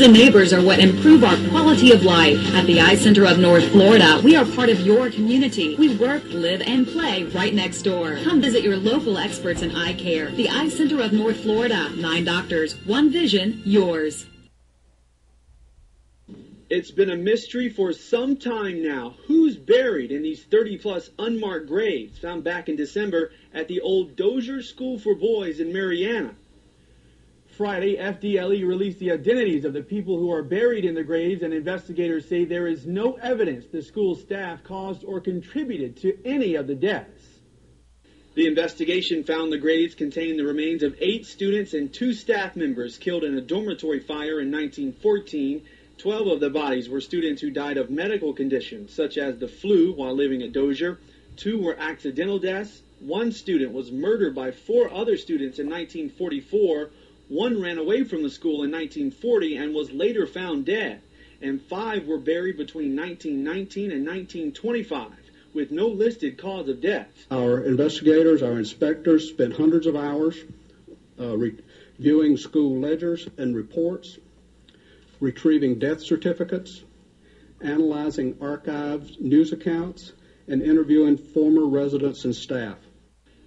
and neighbors are what improve our quality of life. At the Eye Center of North Florida, we are part of your community. We work, live, and play right next door. Come visit your local experts in eye care. The Eye Center of North Florida. 9 doctors, 1 vision, yours. It's been a mystery for some time now. Who's buried in these 30-plus unmarked graves found back in December at the old Dozier School for Boys in Marianna? Friday, FDLE released the identities of the people who are buried in the graves, and investigators say there is no evidence the school staff caused or contributed to any of the deaths. The investigation found the graves contained the remains of 8 students and 2 staff members killed in a dormitory fire in 1914. 12 of the bodies were students who died of medical conditions, such as the flu while living at Dozier. 2 were accidental deaths. 1 student was murdered by 4 other students in 1944. 1 ran away from the school in 1940 and was later found dead. And 5 were buried between 1919 and 1925, with no listed cause of death. Our investigators, our inspectors, spent hundreds of hours reviewing school ledgers and reports, retrieving death certificates, analyzing archived news accounts, and interviewing former residents and staff.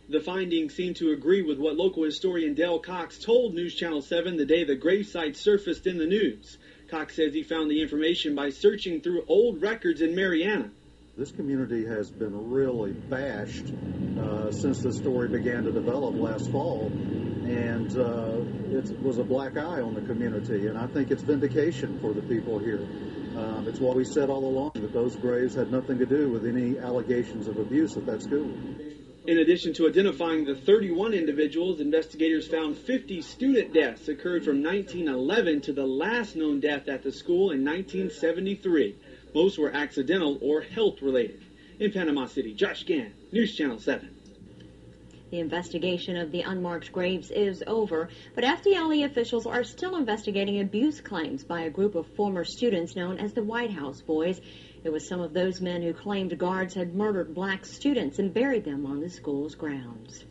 The findings seem to agree with what local historian Dale Cox told News Channel 7 the day the gravesite surfaced in the news. Cox says he found the information by searching through old records in Marianna. This community has been really bashed since the story began to develop last fall, and it was a black eye on the community, and I think it's vindication for the people here. It's what we said all along, that those graves had nothing to do with any allegations of abuse at that school. In addition to identifying the 31 individuals, investigators found 50 student deaths occurred from 1911 to the last known death at the school in 1973. Most were accidental or health-related. In Panama City, Josh Gann, News Channel 7. The investigation of the unmarked graves is over, but FDLE officials are still investigating abuse claims by a group of former students known as the White House Boys. It was some of those men who claimed guards had murdered black students and buried them on the school's grounds.